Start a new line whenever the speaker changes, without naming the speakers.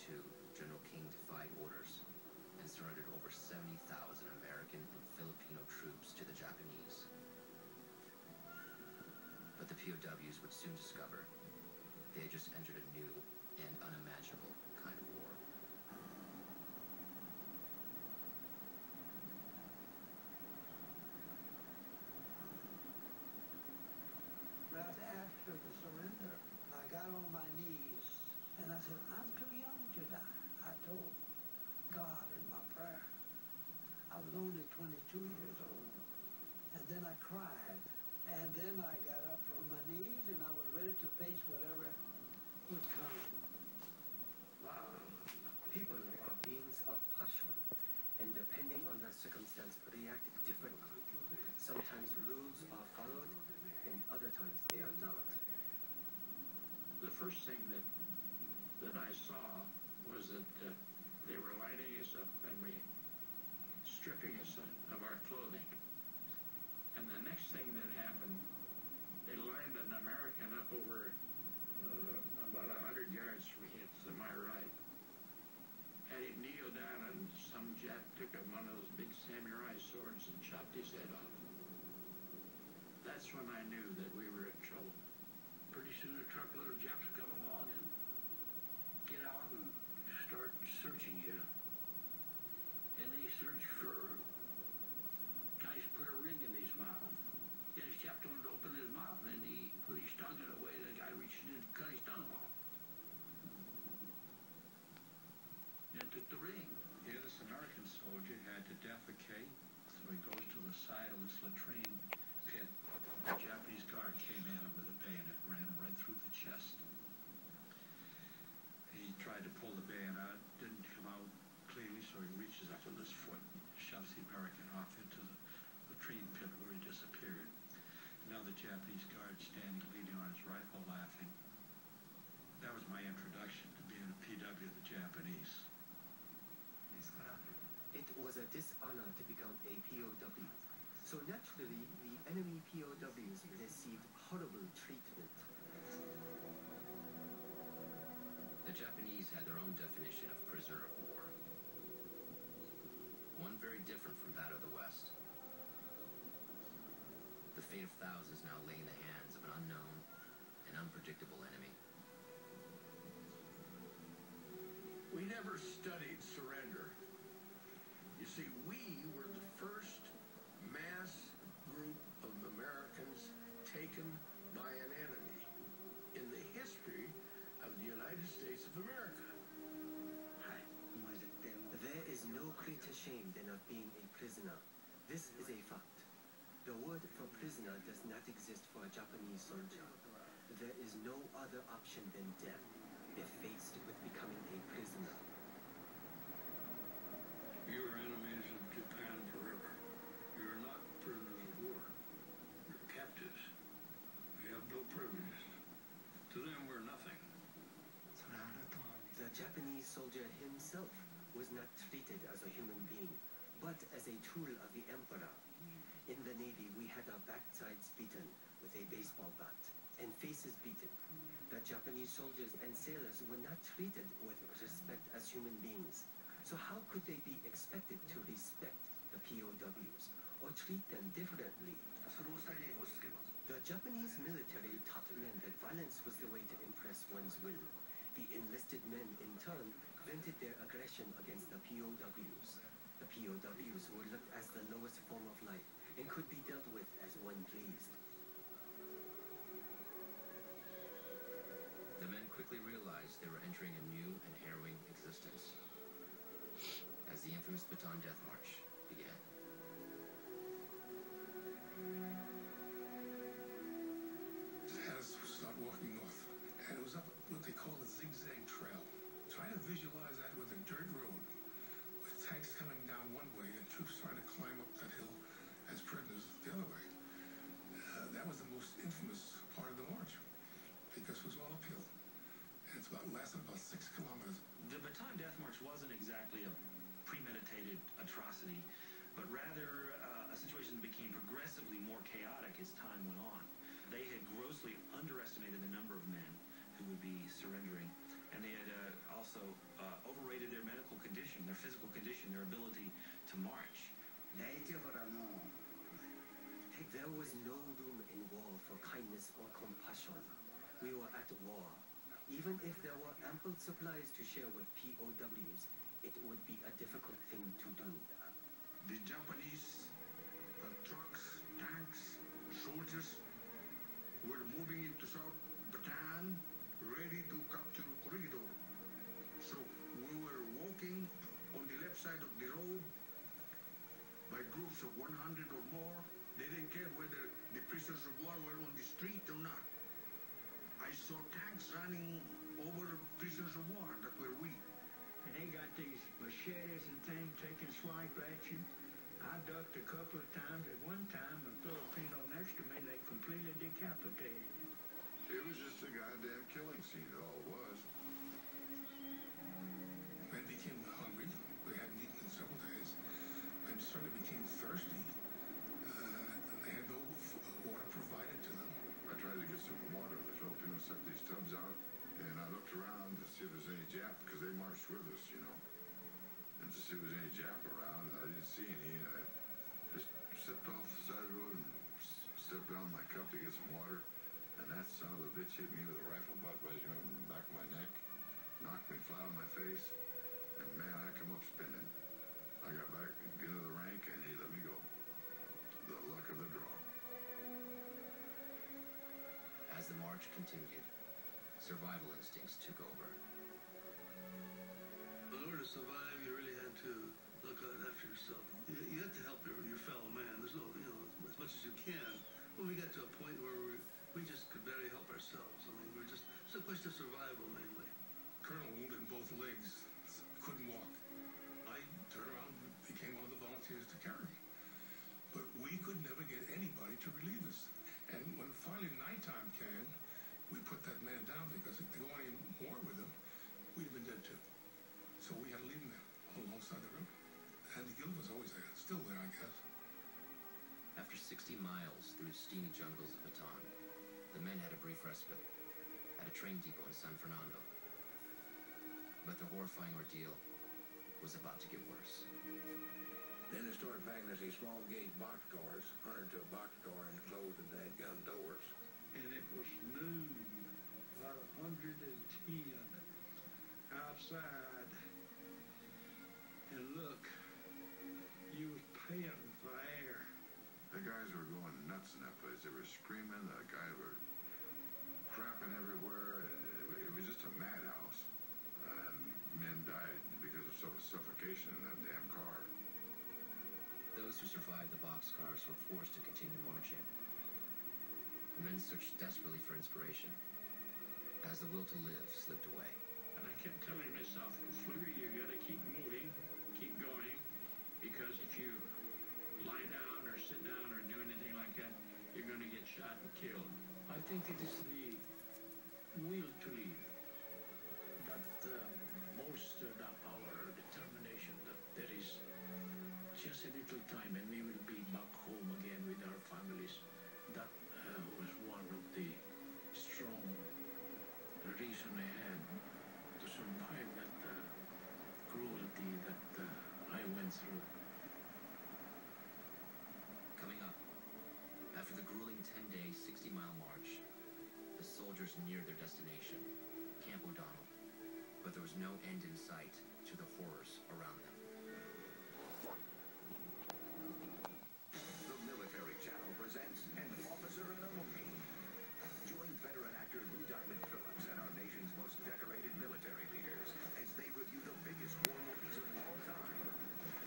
General King defied orders and surrendered over 70,000 American and Filipino troops to the Japanese. But the POWs would soon discover they had just entered a new and unimaginable kind of war.
Right after the surrender, I got on my knees and I said, I'm too young to die. I told God in my prayer. I was only 22 years old. And then I cried. And then I got up from my knees and I was ready to face whatever was coming.
People are beings of passion, and depending on the circumstance, react differently. Sometimes rules are followed, and other times they are not.
The first thing that I saw was that they were lighting us up and stripping us of our clothing. And the next thing that happened, they lined an American up over about 100 yards from me to my right. Had him kneel down, and some Jap took one of those big samurai swords and chopped his head off. That's when I knew that we were in trouble. Pretty soon a truckload of Japs come along and get out and start searching you. And they search for guys put a ring in his mouth. And his Jap wanted to open his mouth, and he put his tongue in a way the guy reached in and cut his tongue off. And took the ring. Here this American soldier had to defecate, so he goes to the side of this latrine pit. The Japanese guard came at him with a bayonet, ran him right through the chest. He tried to pull the bayonet out, didn't come out cleanly, so he reaches up with his foot, shoves the American off into the latrine pit where he disappeared. Now the Japanese guard standing leaning on his rifle laughing. That was my introduction to being a PW of the Japanese.
It was a dishonor to become a POW. So naturally, the enemy POWs received horrible treatment.
The Japanese had their own definition of prisoner of war. One very different from that of the West. The fate of thousands now lay in the hands of an unknown and unpredictable enemy.
We never studied surrender. You see, we were the first mass group of Americans taken by an enemy in the history of the United States of America.
There is no greater shame than of being a prisoner. This is a fact. The word for prisoner does not exist for a Japanese soldier. There is no other option than death if faced with becoming a prisoner.
You are enemies of Japan forever. You are not prisoners of war. You're captives. We have no privileges. To them, we're nothing.
The Japanese soldier himself was not treated as a human being, but as a tool of the emperor. In the Navy, we had our backsides beaten with a baseball bat and faces beaten. The Japanese soldiers and sailors were not treated with respect as human beings. So how could they be expected to respect the POWs or treat them differently? The Japanese military taught men that violence was the way to impress one's will. The enlisted men, in turn, vented their aggression against the POWs. The POWs were looked as the lowest form of life and could be dealt with as one pleased.
The men quickly realized they were entering a new and harrowing existence as the infamous Bataan Death March began.
Had us start walking north, and it was up what they call a zigzag trail. Try to visualize that with a dirt road, with tanks coming down one way and troops trying to climb up that hill as prisoners the other way. That was the most infamous part of the march, because it was all uphill. And it lasted about 6 kilometers.
The Bataan Death March wasn't exactly a premeditated atrocity, but rather a situation that became progressively more chaotic as time went on. They had grossly underestimated the number of men who would be surrendering, and they had also their physical condition, their ability to march.
There was no room in war for kindness or compassion. We were at war. Even if there were ample supplies to share with POWs, it would be a difficult thing to do.
The Japanese trucks, tanks, soldiers were moving into South Bataan, ready to capture Corregidor. So we were walking on the left side of the road by groups of 100 or more. They didn't care whether the prisoners of war were on the street or not. I saw tanks running over prisoners of war that were we.
And they got these machetes and things taking swipe at you. I ducked a couple of times. At one time, a Filipino next to me, they completely decapitated.
It was just a goddamn killing scene, all it was. Men became hungry. They hadn't eaten in several days. Men certainly became thirsty. They had no water provided to them. I tried to get some water. The Filipinos set these tubs out, and I looked around to see if there's any Jap, because they marched with us, you know. And to see if there's any Jap around, and I didn't see any, and I just stepped off the side of the road and stepped down my cup to get some water, and that son of a bitch hit me with a rifle butt right here on the back of my neck, knocked me flat on my face, and man, I come up spinning. I got back into the rank, and he let me go. The luck of the draw.
As the march continued, survival instincts took over.
In order to survive, you really had to look out after yourself. You had to help your fellow man. There's no, as much as you can. But we got to a point where we just could barely help ourselves. I mean, it's a question of survival mainly.
Colonel wounded in both legs, couldn't walk. I turned around and became one of the volunteers to carry me. But we could never get anybody to relieve us. And when finally nighttime came, we put that man down because if they go any more with him, we'd have been dead too. So we had to leave him there, alongside the river. Andy Gill was always there, still there, I guess.
After 60 miles through the steamy jungles of Bataan, the men had a brief respite at a train depot in San Fernando. But the horrifying ordeal was about to get worse.
Then they started packing us these small gauge boxcars, hunted to a boxcar and closed the dadgum doors.
And it was noon, about 110 outside. And look, you was panting for air.
The guys were going nuts in that place. They were screaming. The guys were crapping everywhere. It was just a madhouse. And men died because of suffocation in that damn car.
Those who survived the boxcars were forced to continue marching. The men searched desperately for inspiration as the will to live slipped away.
And I kept telling myself, Fleury, you gotta keep moving, keep going, because if you lie down or sit down or do anything like that, you're gonna get shot and killed.
I think it is the will to live that bolstered up our determination that there is just a little time and we will be back home again with our families. That was one of the strong reason I had to survive that cruelty that I went through.
Coming up, after the grueling 10-day, 60-mile march, the soldiers neared their destination, Camp O'Donnell. But there was no end in sight to the horrors around them.